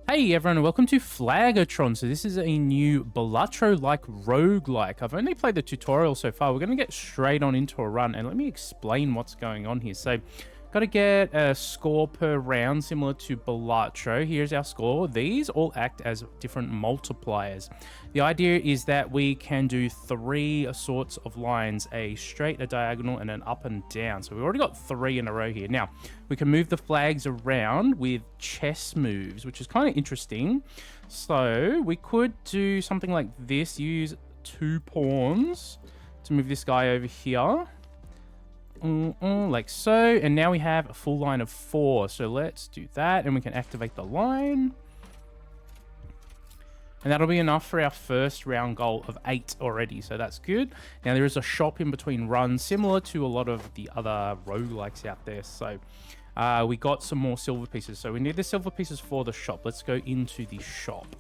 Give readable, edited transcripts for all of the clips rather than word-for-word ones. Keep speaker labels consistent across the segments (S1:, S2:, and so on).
S1: Hey everyone, and welcome to Flag-o-tron. So this is a new Balatro-like roguelike. I've only played the tutorial so far. We're going to get straight on into a run, and let me explain what's going on here. So, got to get a score per round similar to Balatro. Here's our score. These all act as different multipliers. The idea is that we can do three sorts of lines, a straight, a diagonal, and an up and down. So we've already got three in a row here. Now, we can move the flags around with chess moves, which is kind of interesting. So we could do something like this, use 2 pawns to move this guy over here. Like so, and now we have a full line of 4. So let's do that, and we can activate the line. And that'll be enough for our first round goal of 8 already, so that's good. Now, there is a shop in between runs, similar to a lot of the other roguelikes out there. So we got some more silver pieces. So we need the silver pieces for the shop. Let's go into the shop.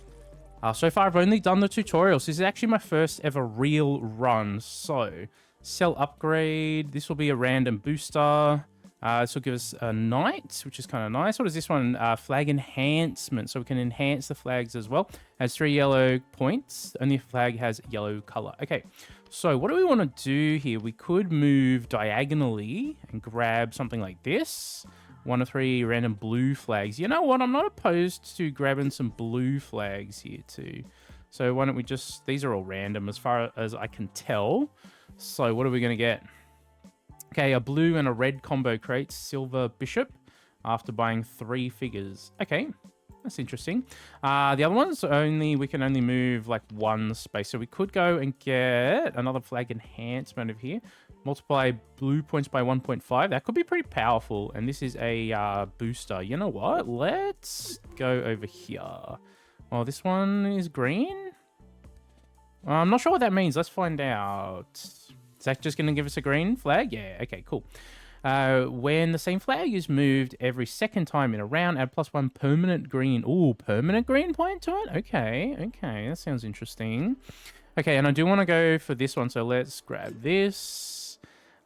S1: So far, I've only done the tutorials. This is actually my first ever real run. So, sell upgrade. This will be a random booster. This will give us a knight, which is kind of nice. What is this one? Flag enhancement. So we can enhance the flags as well. Has 3 yellow points, and the flag has yellow color. Okay, so what do we want to do here? We could move diagonally and grab something like this. 1 of 3 random blue flags. You know what? I'm not opposed to grabbing some blue flags here too. So why don't we just... These are all random as far as I can tell. So what are we going to get? Okay, a blue and a red combo creates silver bishop after buying 3 figures. Okay, that's interesting. The other ones, we can only move like 1 space. So we could go and get another flag enhancement over here. Multiply blue points by 1.5. That could be pretty powerful. And this is a booster. You know what? Let's go over here. Oh, this one is green? I'm not sure what that means. Let's find out. Is that just going to give us a green flag? Yeah, okay, cool. When the same flag is moved every second time in a round, add +1 permanent green. Ooh, permanent green point to it? Okay, that sounds interesting. Okay, and I do want to go for this one, so let's grab this.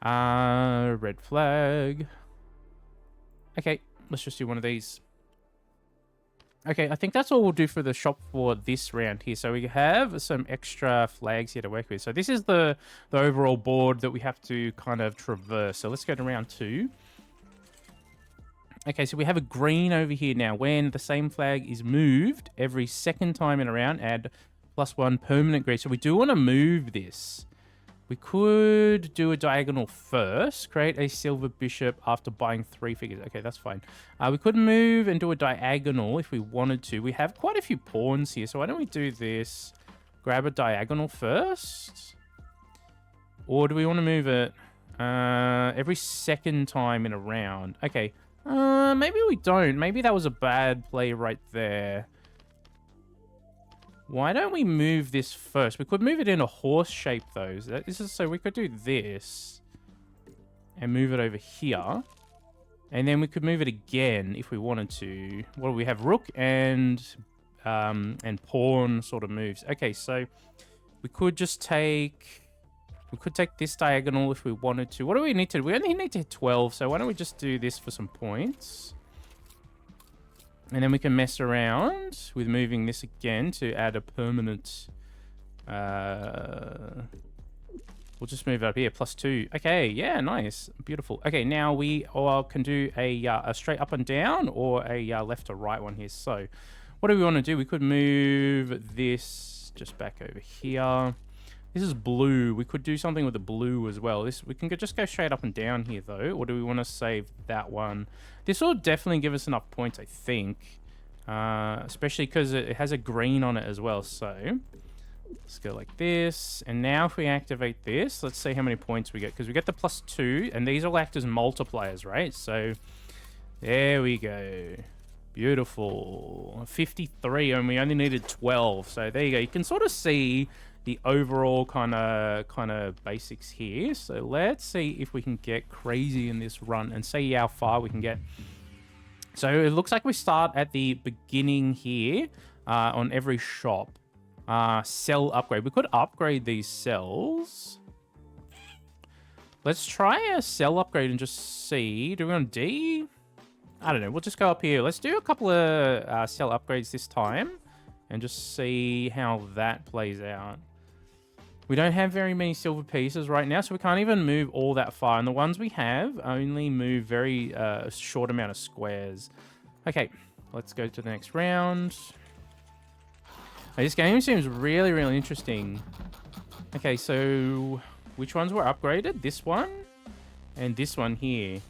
S1: Red flag. Okay, let's just do one of these. Okay, I think that's all we'll do for the shop for this round here. So we have some extra flags here to work with. So this is the overall board that we have to kind of traverse. So let's go to round 2. Okay, so we have a green over here now. When the same flag is moved every second time in a round, add +1 permanent green. So we do want to move this. We could do a diagonal first, create a silver bishop after buying 3 figures. Okay, that's fine. We could move and do a diagonal if we wanted to. We have quite a few pawns here, so why don't we do this? Grab a diagonal first? Or do we want to move it every second time in a round? Okay, maybe we don't. Maybe that was a bad play right there. Why don't we move this first? We could move it in a horse shape, though. So we could do this and move it over here. And then we could move it again if we wanted to. What do we have? Rook and pawn sort of moves. Okay, so we could just take... We could take this diagonal if we wanted to. What do we need to do? We only need to hit 12, so why don't we just do this for some points? And then we can mess around with moving this again to add a permanent... we'll just move it up here, +2. Okay, yeah, nice. Beautiful. Okay, now we can do a straight up and down or a left to right one here. So what do we want to do? We could move this just back over here. This is blue. We could do something with the blue as well. We can just go straight up and down here, though. Or do we want to save that one? This will definitely give us enough points, I think. Especially because it has a green on it as well. So let's go like this. And now if we activate this, let's see how many points we get. Because we get the +2. And these all act as multipliers, right? So there we go. Beautiful. 53. And we only needed 12. So there you go. You can sort of see the overall kind of basics here. So let's see if we can get crazy in this run and see how far we can get. So it looks like we start at the beginning here on every shop. Cell upgrade. We could upgrade these cells. Let's try a cell upgrade and just see. Do we want D? I don't know. We'll just go up here. Let's do a couple of cell upgrades this time and just see how that plays out. We don't have very many silver pieces right now, so we can't even move all that far. And the ones we have only move very short amount of squares. Okay, let's go to the next round. Oh, this game seems really, really interesting. Okay, so which ones were upgraded? This one and this one here.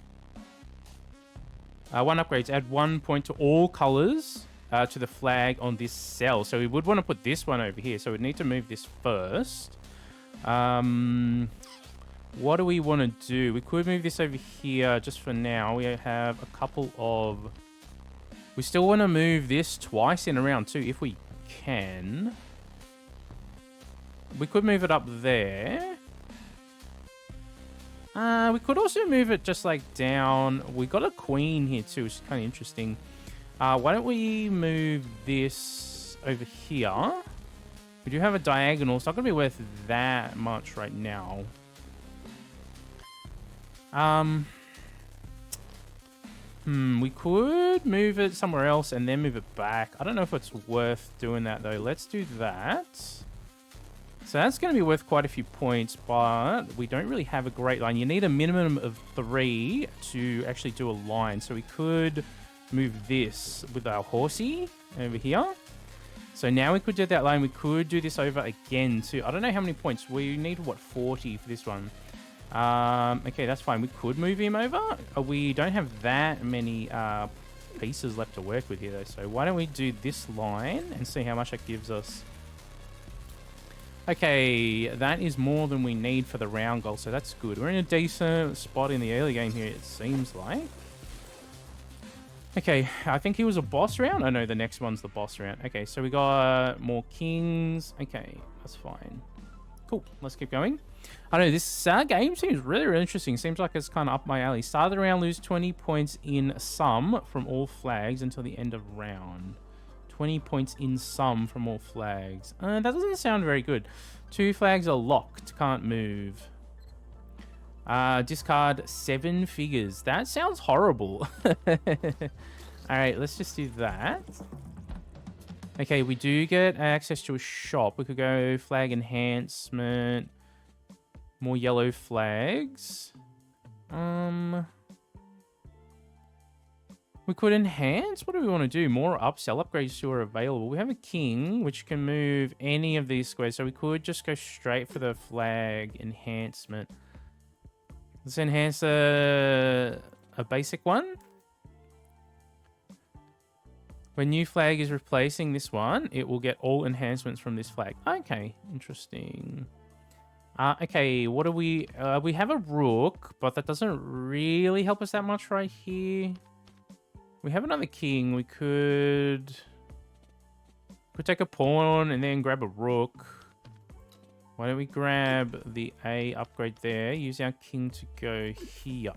S1: One upgrades. Add 1 point to all colors to the flag on this cell. So we would want to put this one over here. So we need to move this first. What do we want to do? We could move this over here just for now. We have a couple of... We still want to move this twice in a round too, if we can. We could move it up there. We could also move it just like down. We got a queen here too, which is kind of interesting. Why don't we move this over here? We do have a diagonal. It's not going to be worth that much right now. We could move it somewhere else and then move it back. I don't know if it's worth doing that though. Let's do that. So that's going to be worth quite a few points, but we don't really have a great line. You need a minimum of 3 to actually do a line. So we could move this with our horsey over here. So now we could do that line. We could do this over again too. I don't know how many points. We need, what, 40 for this one. Okay, that's fine. We could move him over. We don't have that many pieces left to work with here though. So why don't we do this line and see how much that gives us. Okay, that is more than we need for the round goal, so that's good. We're in a decent spot in the early game here, it seems like. Okay, I think he was a boss round. Oh no, the next one's the boss round. Okay, so we got more kings. Okay, that's fine. Cool, let's keep going. I don't know, this game seems really, really interesting. Seems like it's kind of up my alley. Start of the round, lose 20 points in sum from all flags until the end of round. 20 points in sum from all flags. That doesn't sound very good. 2 flags are locked, can't move. Discard 7 figures. That sounds horrible. Alright, let's just do that. Okay, we do get access to a shop. We could go flag enhancement. More yellow flags. We could enhance. What do we want to do? More upsell upgrades to are available. We have a king, which can move any of these squares. So we could just go straight for the flag enhancement. Let's enhance a basic one. When new flag is replacing this one, it will get all enhancements from this flag. Okay, interesting. Okay, what do we have a rook, but that doesn't really help us that much right here. We have another king. We could take a pawn and then grab a rook. Why don't we grab the A upgrade there, use our king to go here.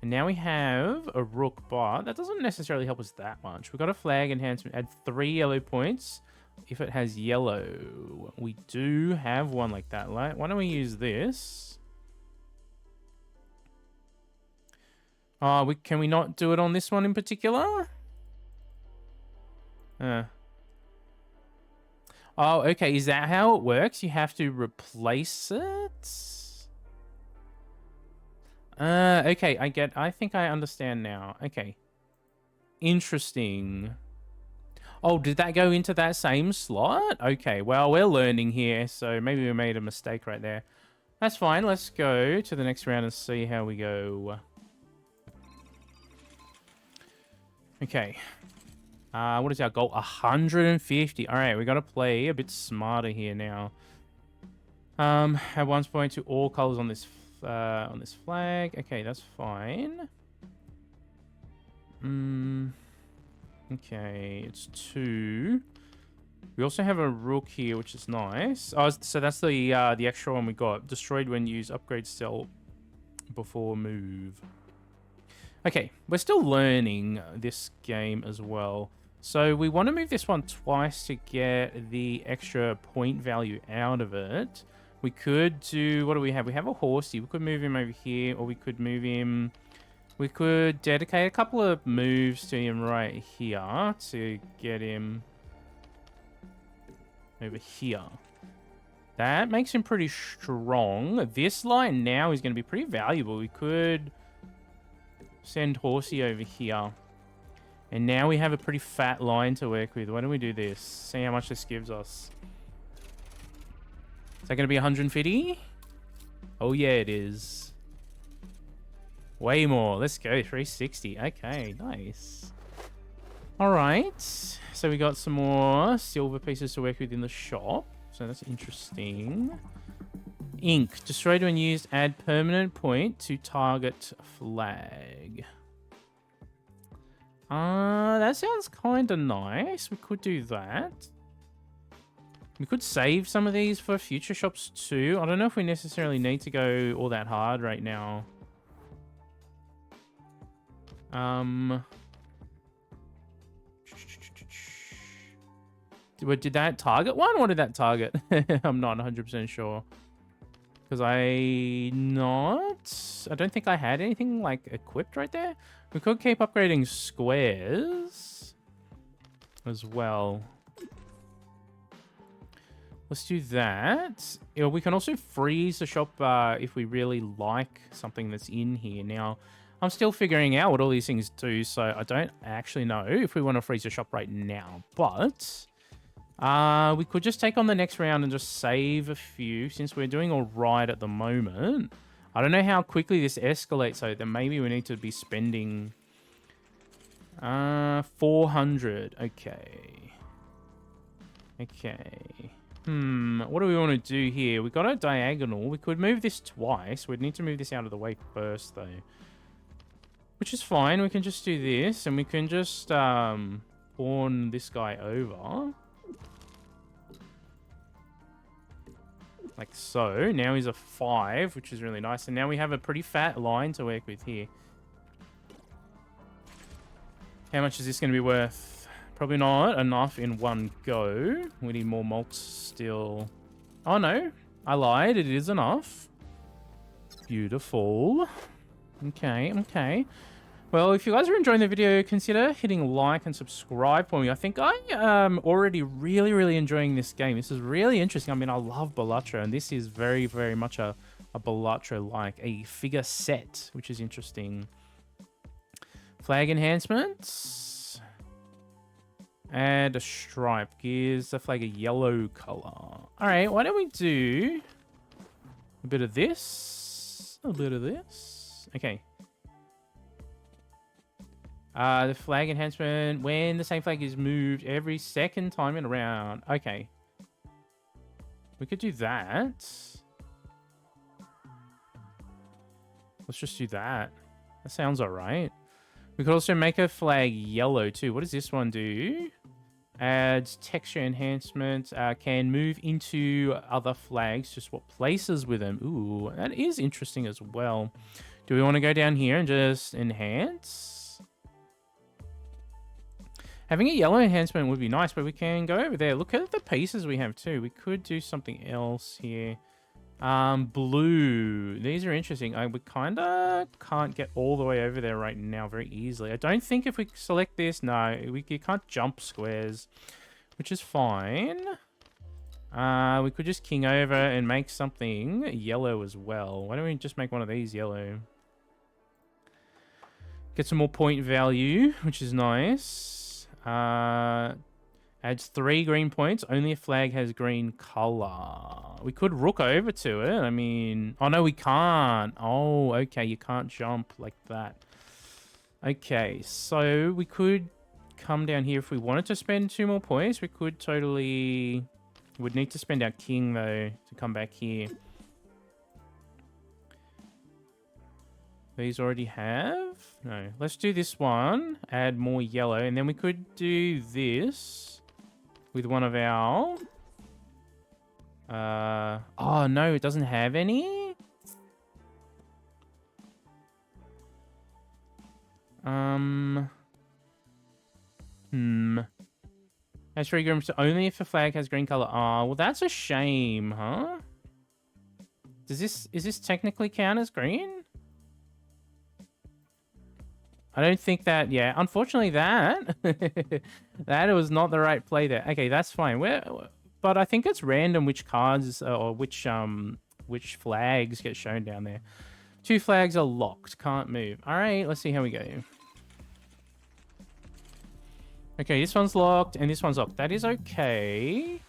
S1: And now we have a rook, but that doesn't necessarily help us that much. We've got a flag enhancement, add 3 yellow points if it has yellow. We do have one like that. Why don't we use this? Can we not do it on this one in particular? Oh, okay. Is that how it works? You have to replace it? Okay. I think I understand now. Okay. Interesting. Oh, did that go into that same slot? Okay. Well, we're learning here, so maybe we made a mistake right there. That's fine. Let's go to the next round and see how we go. Okay. What is our goal? 150. All right, we got to play a bit smarter here now. At 1 point to all colors on this flag. Okay, that's fine. Okay, it's 2. We also have a rook here, which is nice. Oh, so that's the extra one we got. Destroyed when used. Upgrade cell before move. Okay, we're still learning this game as well. So we want to move this one twice to get the extra point value out of it. We could do... What do we have? We have a horsey. We could move him over here, or we could move him We could dedicate a couple of moves to him right here to get him over here. That makes him pretty strong. This line now is going to be pretty valuable. We could send Horsey over here. And now we have a pretty fat line to work with. Why don't we do this? See how much this gives us. Is that going to be 150? Oh, yeah, it is. Way more. Let's go. 360. Okay, nice. All right. So we got some more silver pieces to work with in the shop. So that's interesting. Ink. Destroyed when used. Add permanent point to target flag. That sounds kind of nice. We could do that. We could save some of these for future shops too. I don't know if we necessarily need to go all that hard right now. Did that target one? Or did that target? I'm not 100% sure. Because I don't think I had anything like equipped right there. We could keep upgrading squares as well. Let's do that. You know, we can also freeze the shop if we really like something that's in here. Now, I'm still figuring out what all these things do, so I don't actually know if we want to freeze the shop right now. But we could just take on the next round and just save a few since we're doing all right at the moment. I don't know how quickly this escalates, so then maybe we need to be spending 400. Okay. Okay. What do we want to do here? We got a diagonal. We could move this twice. We'd need to move this out of the way first, though. Which is fine. We can just do this, and we can just pawn this guy over. Like so. Now he's a 5, which is really nice. And now we have a pretty fat line to work with here. How much is this going to be worth? Probably not enough in one go. We need more malts still. Oh, no. I lied. It is enough. Beautiful. Okay, okay. Well, if you guys are enjoying the video, consider hitting like and subscribe for me. I think I am already really enjoying this game. This is really interesting. I mean, I love Balatro, and this is very much a Balatro-like, a figure set, which is interesting. Flag enhancements. Add a stripe. Gives the flag a yellow color. All right, why don't we do a bit of this? A bit of this. Okay. The flag enhancement, when the same flag is moved every second time in a round. Okay. We could do that. Let's just do that. That sounds alright. We could also make a flag yellow too. What does this one do? Adds texture enhancement. Can move into other flags to swap places with them. Ooh, that is interesting as well. Do we want to go down here and just enhance? Having a yellow enhancement would be nice, but we can go over there. Look at the pieces we have too. We could do something else here. Blue. These are interesting. We kind of can't get all the way over there right now very easily. I don't think if we select this, no, you can't jump squares, which is fine. We could just king over and make something yellow as well. Why don't we just make one of these yellow? Get some more point value, which is nice. Adds 3 green points. Only a flag has green color. We could rook over to it. I mean... Oh, no, we can't. Oh, okay. You can't jump like that. Okay, so we could come down here if we wanted to spend 2 more points. We could totally... Would need to spend our king, though, to come back here. These already have? No. Let's do this one. Add more yellow. And then we could do this with one of our... Oh, no. It doesn't have any? Has 3 green... Only if a flag has green color. Oh, well, that's a shame, huh? Is this technically count as green? I don't think that, yeah, unfortunately that, that was not the right play there. Okay, that's fine. But I think it's random which cards or which flags get shown down there. 2 flags are locked, can't move. All right, let's see how we go. Okay, this one's locked and this one's locked. That is okay.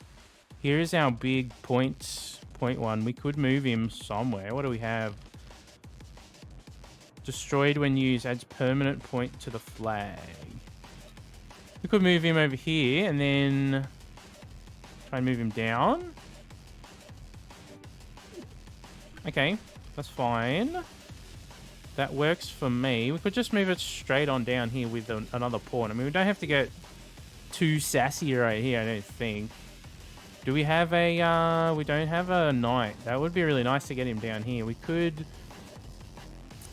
S1: Here is our big point 1. We could move him somewhere. What do we have? Destroyed when used adds permanent point to the flag. We could move him over here and then try and move him down. Okay, that's fine. That works for me. We could just move it straight on down here with another pawn. I mean, we don't have to get too sassy right here, I don't think. Do we have a... we don't have a knight. That would be really nice to get him down here. We could...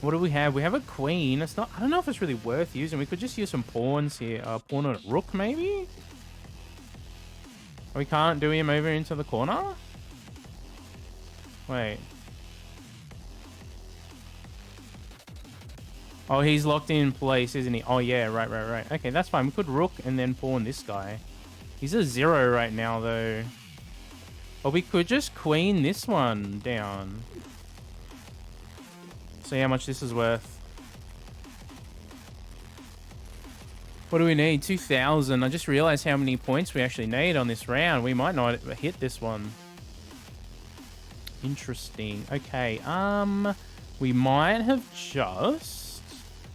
S1: What do we have? We have a queen. It's not... I don't know if it's really worth using. We could just use some pawns here. Pawn on a rook, maybe? We can't do him over into the corner? Wait. Oh, he's locked in place, isn't he? Oh, yeah. Right. Okay, that's fine. We could rook and then pawn this guy. He's a 0 right now, though. Or we could just queen this one down. See how much this is worth. What do we need? 2,000. I just realized how many points we actually need on this round. We might not hit this one. Interesting. Okay, we might have just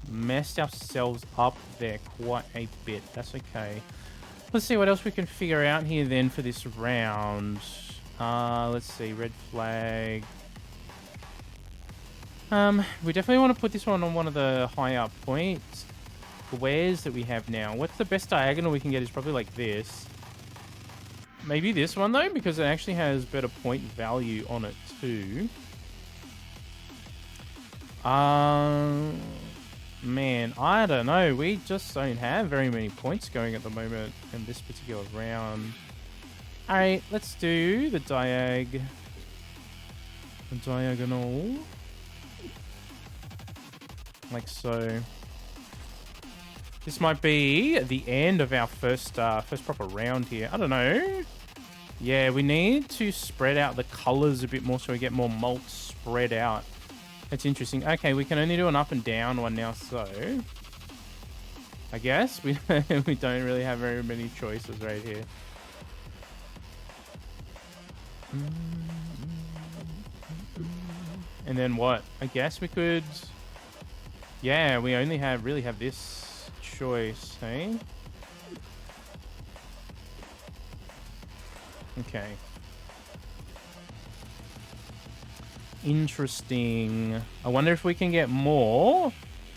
S1: messed ourselves up there quite a bit. That's okay. Let's see what else we can figure out here then for this round. Let's see. Red flag. We definitely want to put this one on one of the higher points. Squares that we have now. What's the best diagonal we can get is probably like this. Maybe this one though, because it actually has better point value on it too. Man, I don't know. We just don't have very many points going at the moment in this particular round. Alright, let's do the diagonal. Like so. This might be the end of our first proper round here. I don't know. Yeah, we need to spread out the colors a bit more so we get more malt spread out. That's interesting. Okay, we can only do an up and down one now, so I guess we we don't really have very many choices right here. And then what? I guess we could... Yeah, we only really have this choice, hey? Okay. Interesting. I wonder if we can get more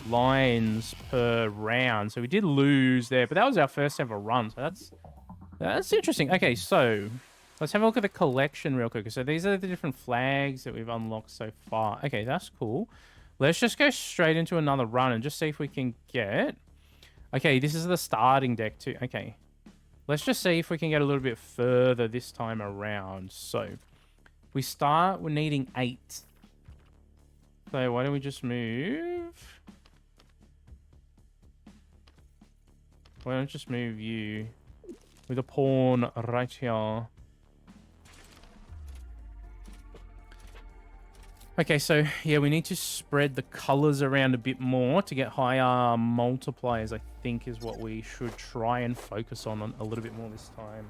S1: lines per round. So we did lose there, but that was our first ever run. So that's interesting. Okay, so let's have a look at the collection real quick. So these are the different flags that we've unlocked so far. Okay, that's cool. Let's just go straight into another run and just see if we can get... Okay, this is the starting deck too. Okay. Let's just see if we can get a little bit further this time around. So, we start, we're needing 8. So, why don't we just move? Why don't I just move you with a pawn right here? Okay, so, yeah, we need to spread the colors around a bit more to get higher multipliers, I think, is what we should try and focus on a little bit more this time.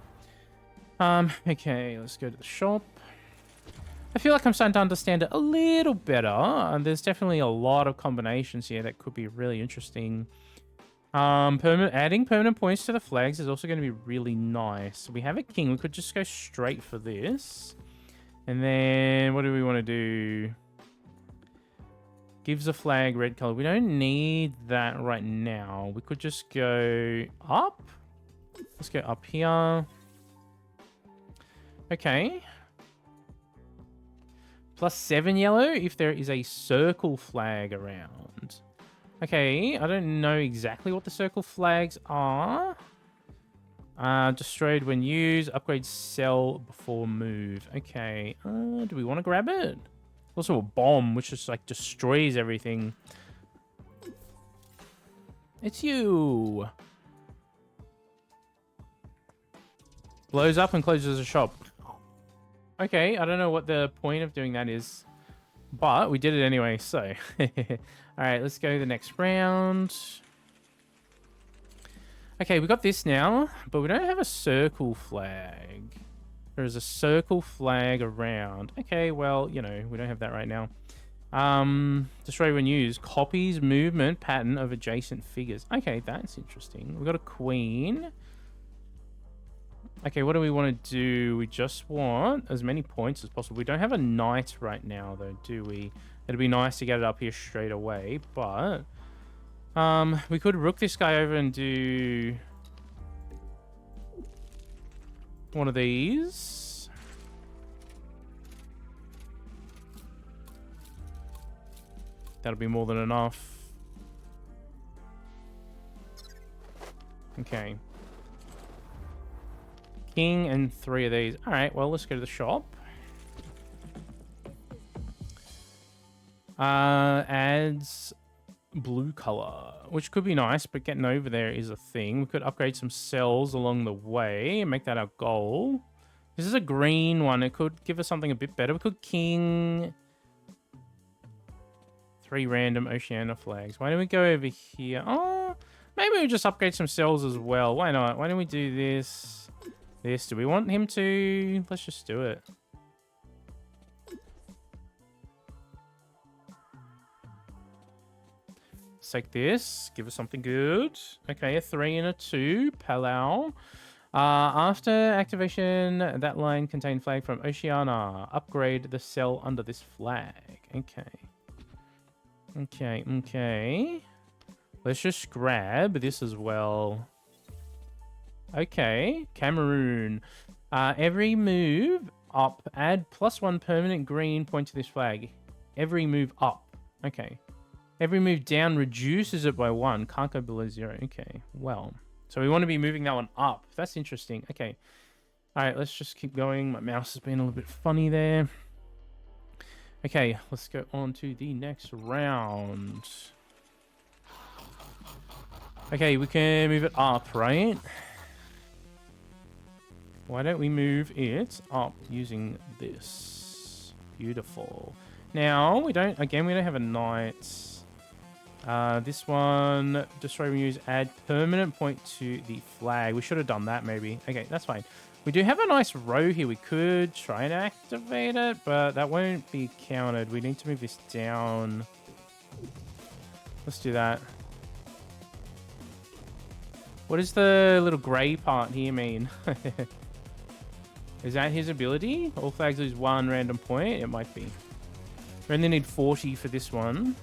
S1: Okay, let's go to the shop. I feel like I'm starting to understand it a little better. There's definitely a lot of combinations here that could be really interesting. Adding permanent points to the flags is also going to be really nice. We have a king. We could just go straight for this. And then, what do we want to do? Gives a flag red color. We don't need that right now. We could just go up. Let's go up here. Okay. +7 yellow if there is a circle flag around. Okay, I don't know exactly what the circle flags are. Destroyed when used. Upgrade sell before move. Okay. Do we want to grab it? Also a bomb, which just like destroys everything. It's you. Blows up and closes a shop. Okay, I don't know what the point of doing that is, but we did it anyway, so. All right, let's go to the next round. Okay, we got this now, but we don't have a circle flag. There is a circle flag around. Okay, well, you know, we don't have that right now. Destroy when used. Copies movement pattern of adjacent figures. Okay, that's interesting. We've got a queen. Okay, what do we want to do? We just want as many points as possible. We don't have a knight right now, though, do we? It'd be nice to get it up here straight away, but... we could rook this guy over and do... one of these. That'll be more than enough. Okay. King and 3 of these. All right, well, let's go to the shop. Adds blue color, which could be nice, but getting over there is a thing. We could upgrade some cells along the way and make that our goal. This is a green one. It could give us something a bit better. We could king 3 random Oceania flags. Why don't we go over here? Oh, maybe we just upgrade some cells as well. Why not? Why don't we do this? This. Do we want him to? Let's just do it. Let's take this. Give us something good. Okay, a 3 and a 2. Palau. After activation, that line contained flag from Oceania. Upgrade the cell under this flag. Okay. Okay. Let's just grab this as well. Okay. Cameroon. Every move up, add +1 permanent green point to this flag. Every move up. Okay. Every move down reduces it by 1. Can't go below 0. Okay. Well. So we want to be moving that one up. That's interesting. Okay. All right, let's just keep going. My mouse has been a little bit funny there. Okay, let's go on to the next round. Okay, we can move it up, right? Why don't we move it up using this? Beautiful. Now, we don't have a knight. This one, destroy when used, add permanent point to the flag. We should have done that maybe. Okay, that's fine. We do have a nice row here. We could try and activate it, but that won't be counted. We need to move this down. Let's do that. What does the little grey part here mean? Is that his ability? All flags lose 1 random point? It might be. We only need 40 for this one.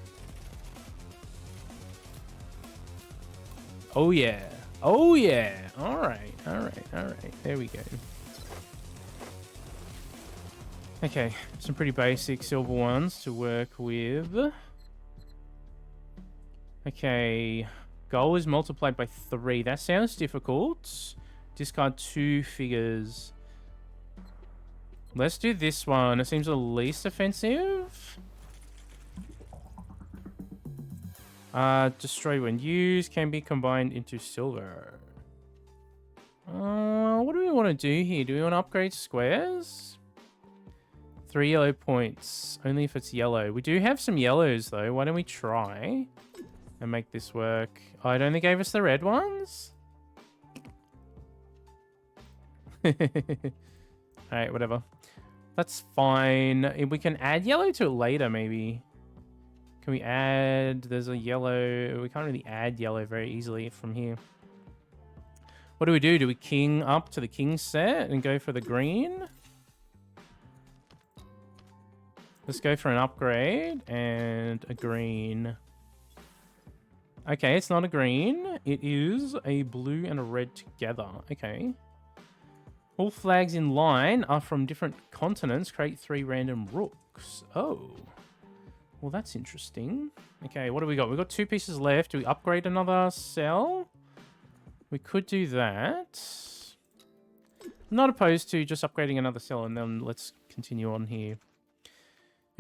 S1: Oh, yeah. Oh, yeah. All right. All right. All right. There we go. Okay. Some pretty basic silver ones to work with. Okay. Goal is multiplied by 3. That sounds difficult. Discard 2 figures. Let's do this one. It seems the least offensive. Destroy when used. Can be combined into silver. What do we want to do here? Do we want to upgrade squares? 3 yellow points. Only if it's yellow. We do have some yellows, though. Why don't we try and make this work? Oh, it only gave us the red ones? Alright, whatever. That's fine. We can add yellow to it later, maybe. Can we add... There's a yellow... We can't really add yellow very easily from here. What do we do? Do we king up to the king set and go for the green? Let's go for an upgrade and a green. Okay, it's not a green. It is a blue and a red together. Okay. All flags in line are from different continents. Create 3 random rooks. Oh. Well, that's interesting. Okay, what do we got? We've got 2 pieces left. Do we upgrade another cell? We could do that. I'm not opposed to just upgrading another cell, and then let's continue on here.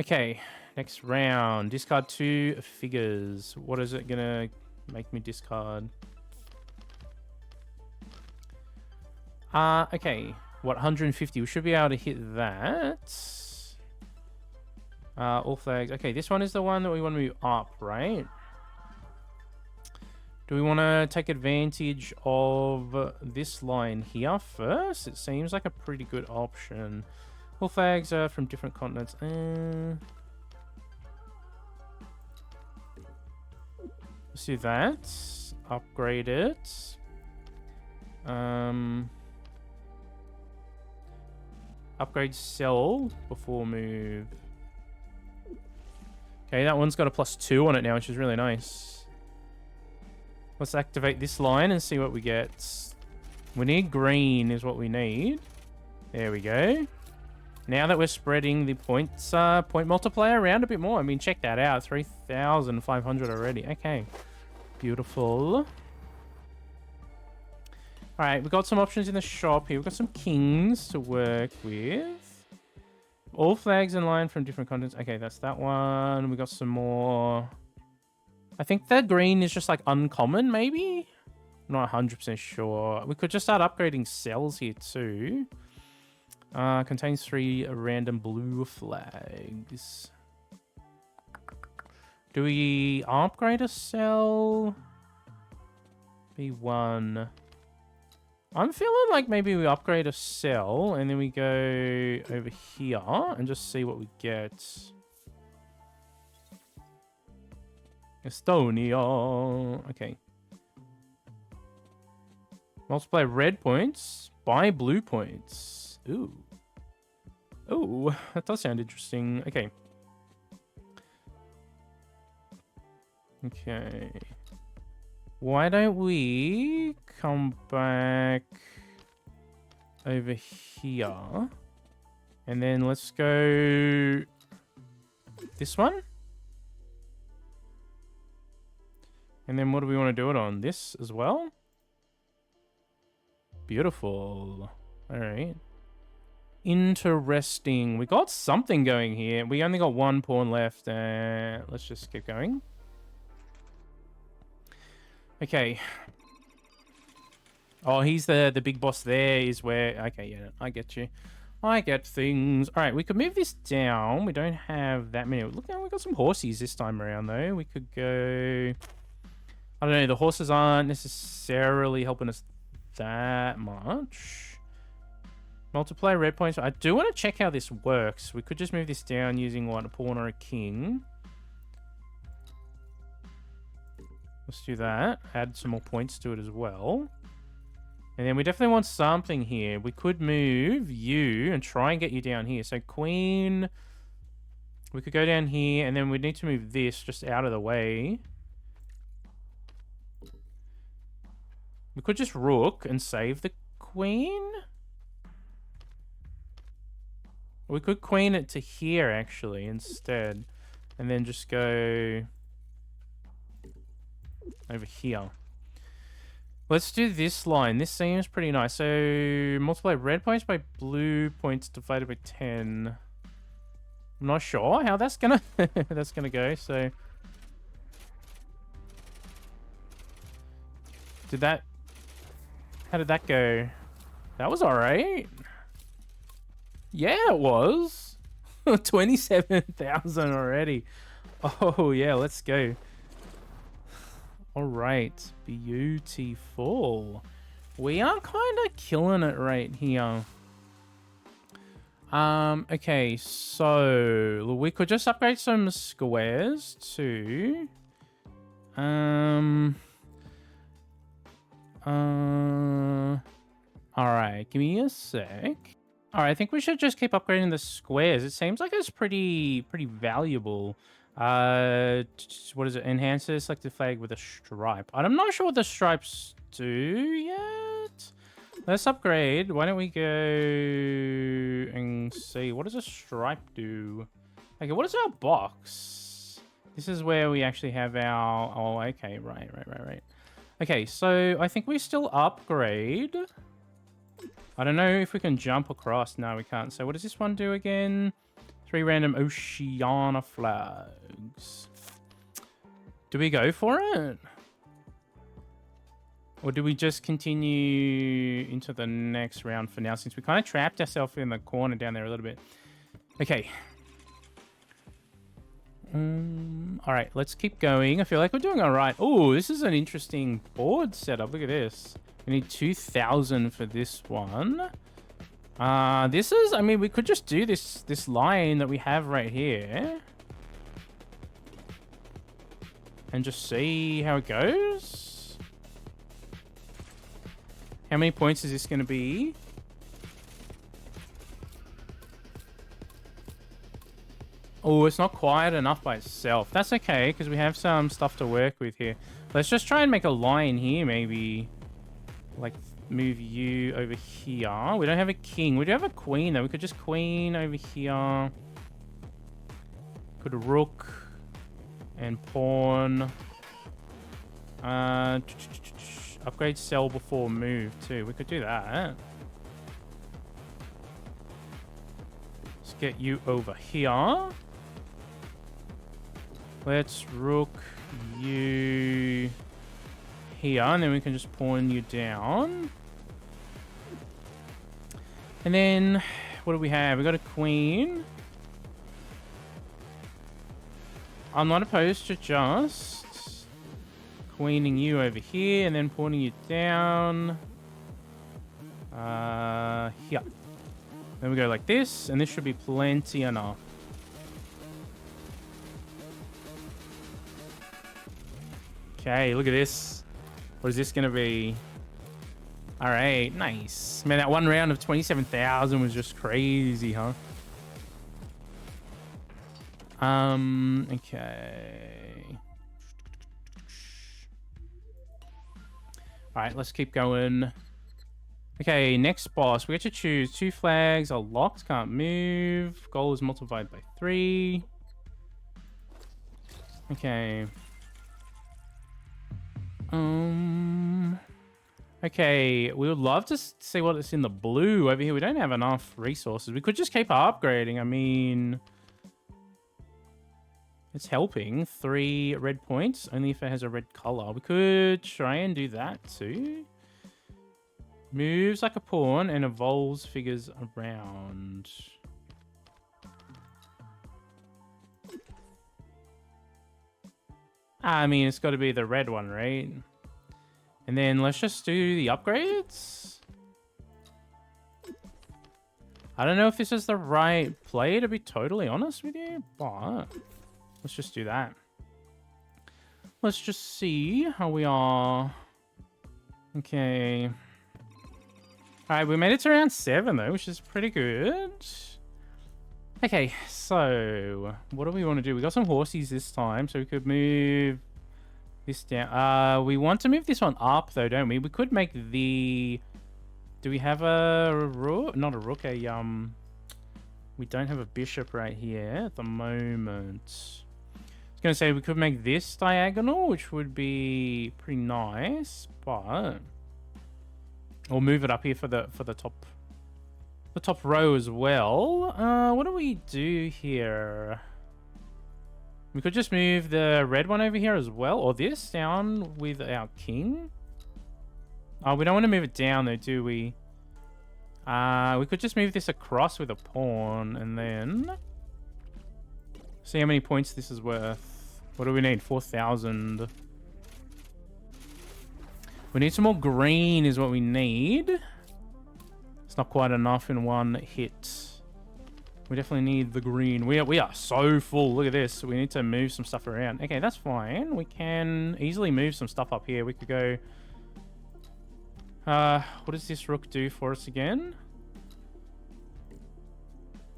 S1: Okay, next round. Discard 2 figures. What is it gonna Make me discard. Okay. What, 150? We should be able to hit that. All flags. Okay, this one is the one that we want to move up, right? Do we want to take advantage of this line here first? It seems like a pretty good option. All flags are from different continents. Let's do that. Upgrade it. Upgrade cell before move. Okay, that one's got a +2 on it now, which is really nice. Let's activate this line and see what we get. We need green is what we need. There we go. Now that we're spreading the points, point multiplier around a bit more. I mean, check that out. 3,500 already. Okay. Beautiful. Alright, we've got some options in the shop here. We've got some kings to work with. All flags in line from different continents. Okay, that's that one. We got some more. I think that green is just like uncommon, maybe? I'm not 100% sure. We could just start upgrading cells here too. Contains 3 random blue flags. Do we upgrade a cell? B1. I'm feeling like maybe we upgrade a cell and then we go over here and just see what we get. Estonia. Okay. Multiply red points by blue points. Ooh. Ooh, that does sound interesting. Okay. Okay. Why don't we come back over here? And then let's go this one. And then what do we want to do it on? This as well? Beautiful. All right. Interesting. We got something going here. We only got 1 pawn left. Let's just keep going. Okay. Oh, he's the big boss there is where... Okay, yeah, I get you. I get things. All right, we could move this down. We don't have that many. Look, we got some horses this time around, though. We could go... I don't know. The horses aren't necessarily helping us that much. Multiply red points. I do want to check how this works. We could just move this down using, what, a pawn or a king. Let's do that. Add some more points to it as well. And then we definitely want something here. We could move you and try and get you down here. So queen. We could go down here and then we need to move this just out of the way. We could just rook and save the queen. We could queen it to here actually instead. And then just go over here. Let's do this line. This seems pretty nice. So multiply red points by blue points divided by 10. I'm not sure how that's gonna that's gonna go. So how did that go? That was all right. Yeah, it was. 27,000 already. Oh yeah, let's go. All right, beautiful. We are kind of killing it right here. Okay, so we could just upgrade some squares too. All right, give me a sec. All right, I think we should just keep upgrading the squares. It seems like it's pretty valuable. What is it? Enhances selected flag with a stripe. I'm not sure what the stripes do yet. Let's upgrade. Why don't we go and see what does a stripe do? Okay, what is our box? This is where we actually have our... Oh, okay, right. Okay, so I think we still upgrade. I don't know if we can jump across. No, we can't. So what does this one do again? 3 random Oceania flags. Do we go for it? Or do we just continue into the next round for now, since we kind of trapped ourselves in the corner down there a little bit? Okay. All right, let's keep going. I feel like we're doing all right. Oh, this is an interesting board setup. Look at this. We need 2,000 for this one. This is, I mean, we could just do this line that we have right here. And just see how it goes. How many points is this going to be? Oh, it's not quite enough by itself. That's okay, because we have some stuff to work with here. Let's just try and make a line here, maybe. Like, move you over here. We don't have a king. We do have a queen, though. We could just queen over here. Could rook and pawn. Upgrade sell before move, too. We could do that. Let's get you over here. Let's rook you here, and then we can just pawn you down. And then, what do we have? We got a queen. I'm not opposed to just queening you over here, and then pawning you down. Here. Then we go like this, and this should be plenty enough. Okay, look at this. What is this going to be? All right, nice. Man, that one round of 27,000 was just crazy, huh? Okay. All right, let's keep going. Okay, next boss. We get to choose 2 flags are locked, can't move. Goal is multiplied by 3. Okay. Okay, we would love to see what is in the blue over here. We don't have enough resources. We could just keep upgrading. I mean, it's helping. 3 red points, only if it has a red color. We could try and do that too. Moves like a pawn and evolves figures around. I mean, it's got to be the red one, right? And then let's just do the upgrades. I don't know if this is the right play, to be totally honest with you, but let's just do that. Let's just see how we are. Okay. All right, we made it to round 7, though, which is pretty good. Okay, so what do we want to do? We got some horsies this time, so we could move this down. We want to move this one up, though, don't we? We could make the... Do we have a rook? Not a rook, a... We don't have a bishop right here at the moment. I was going to say we could make this diagonal, which would be pretty nice, but... Or move it up here for the top row as well. What do we do here? We could just move the red one over here as well, or this down with our king. Oh, we don't want to move it down though, do we? We could just move this across with a pawn and then see how many points this is worth. What do we need? 4,000. We need some more green is what we need. It's not quite enough in one hit. We definitely need the green. We are so full. Look at this. We need to move some stuff around. Okay, that's fine. We can easily move some stuff up here. We could go... what does this rook do for us again?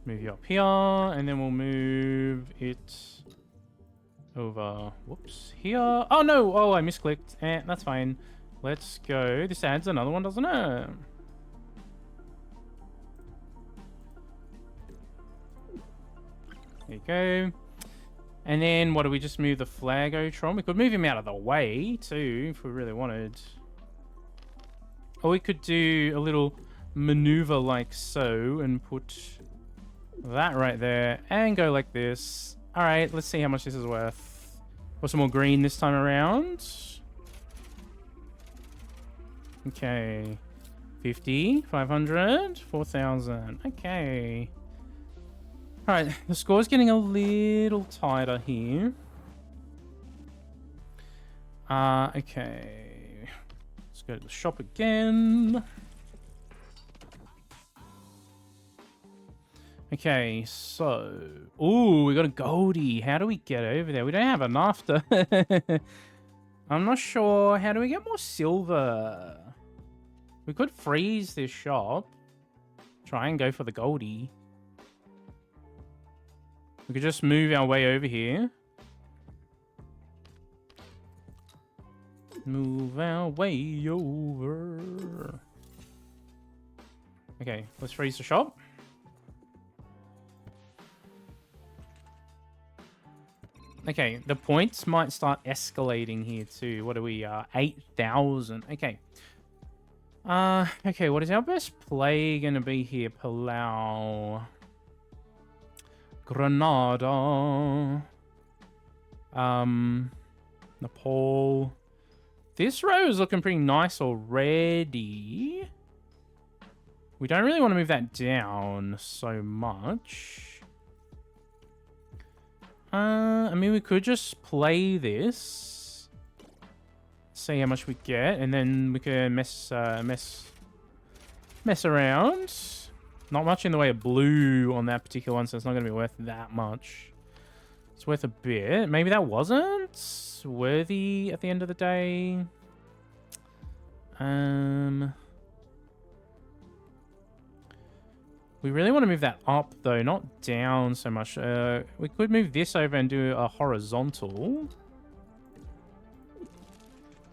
S1: Move you up here. And then we'll move it over... Whoops. Here. Oh, no. Oh, I misclicked. That's fine. Let's go. This adds another one, doesn't it? There you go. And then what do we just move the Flag-o-tron? We could move him out of the way too if we really wanted. Or we could do a little maneuver like so and put that right there and go like this. All right, let's see how much this is worth. Got some more green this time around. Okay. 50, 500, 4,000. Okay. All right, the score's getting a little tighter here. Okay. Let's go to the shop again. Okay, so... Ooh, we got a Goldie. How do we get over there? We don't have enough to... I'm not sure. How do we get more silver? We could freeze this shop. Try and go for the Goldie. We could just move our way over here. Move our way over. Okay, let's freeze the shop. Okay, the points might start escalating here too. What are we? 8,000. Okay. Okay, what is our best play gonna be here? Palau. Granada. Nepal. This row is looking pretty nice already. We don't really want to move that down so much. I mean, we could just play this. See how much we get, and then we can mess around. Not much in the way of blue on that particular one, so it's not going to be worth that much. It's worth a bit. Maybe that wasn't worthy at the end of the day. We really want to move that up, though, not down so much. We could move this over and do a horizontal.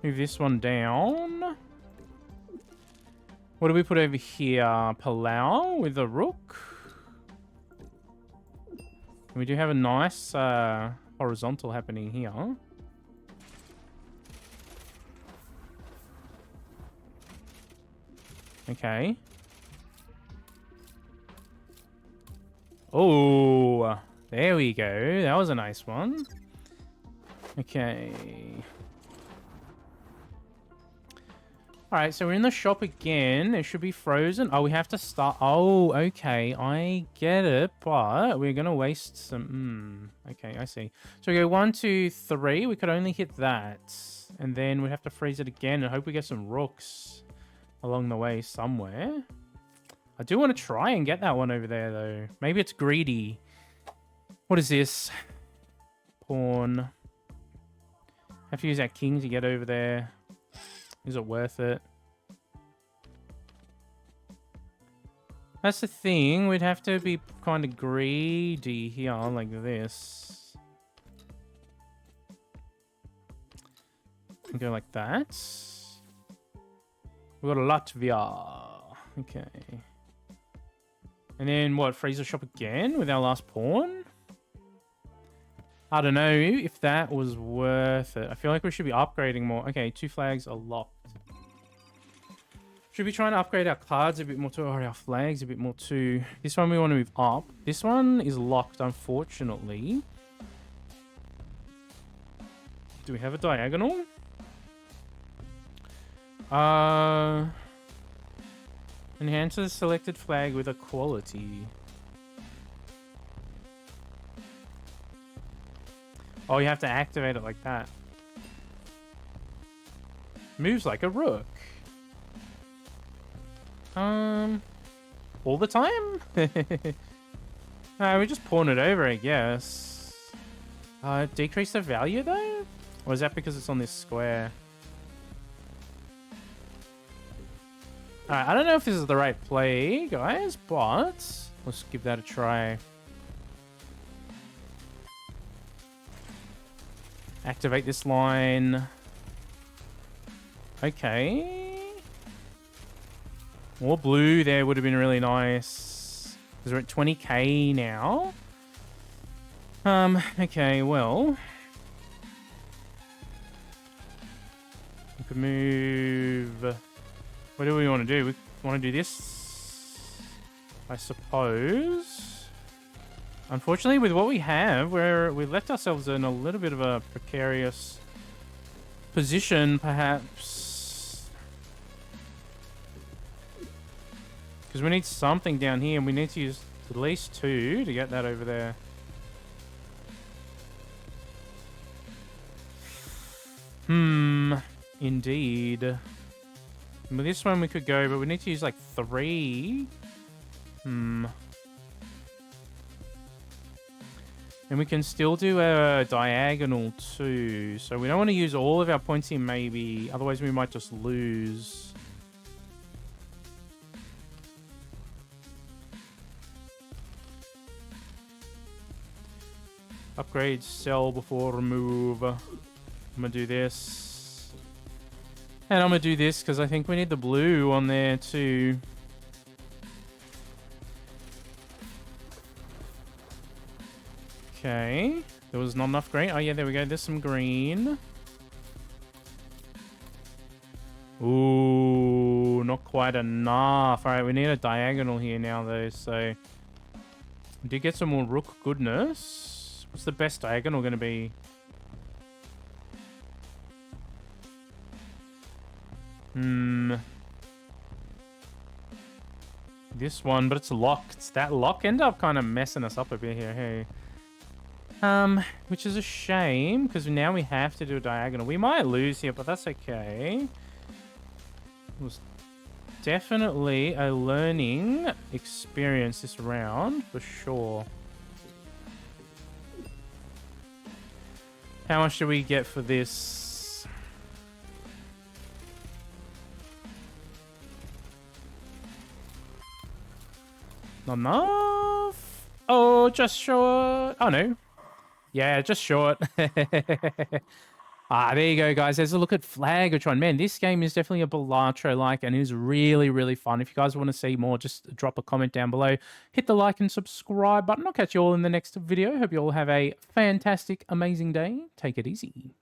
S1: Move this one down. What do we put over here? Palau with a rook. We do have a nice horizontal happening here. Okay. Oh, there we go. That was a nice one. Okay. Alright, so we're in the shop again. It should be frozen. Oh, we have to start. Oh, okay. I get it, but we're going to waste some... Okay, I see. So we go 1, 2, 3. We could only hit that. And then we have to freeze it again and hope we get some rooks along the way somewhere. I do want to try and get that one over there, though. Maybe it's greedy. What is this? Pawn. Have to use that king to get over there. Is it worth it? That's the thing. We'd have to be kind of greedy here, like this. And go like that. We've got a Latvia. Okay. And then, what, freeze the shop again with our last pawn? I don't know if that was worth it. I feel like we should be upgrading more. Okay, 2 flags are locked. Should be trying to upgrade our cards a bit more too, or our flags a bit more too. This one we want to move up. This one is locked, unfortunately. Do we have a diagonal? Enhance the selected flag with a quality. Oh, you have to activate it like that. Moves like a rook. All the time? We just pawn it over, I guess. Decrease the value, though? Or is that because it's on this square? Alright, I don't know if this is the right play, guys, but let's give that a try. Activate this line. Okay. More blue there would have been really nice. Because we're at 20k now. Okay, well. We could move... What do we want to do? We want to do this, I suppose. Unfortunately, with what we have, we've left ourselves in a little bit of a precarious position, perhaps. Because we need something down here, and we need to use at least 2 to get that over there. Indeed. With this one we could go, but we need to use like 3. And we can still do a diagonal too. So we don't want to use all of our points here, maybe. Otherwise we might just lose. Upgrade, sell before remove. I'm going to do this. And I'm going to do this because I think we need the blue on there too. Okay. There was not enough green. Oh, yeah, there we go. There's some green. Ooh, not quite enough. All right, we need a diagonal here now, though. So, we did get some more rook goodness. What's the best diagonal going to be? This one, but it's locked. That lock ended up kind of messing us up a bit here, hey. Which is a shame, because now we have to do a diagonal. We might lose here, but that's okay. It was definitely a learning experience this round, for sure. How much do we get for this? Not enough? Oh, just short. Oh, no. Yeah, just short. There you go, guys. There's a look at Flag-o-tron. Man, this game is definitely a Balatro-like and is really, really fun. If you guys want to see more, just drop a comment down below. Hit the like and subscribe button. I'll catch you all in the next video. Hope you all have a fantastic, amazing day. Take it easy.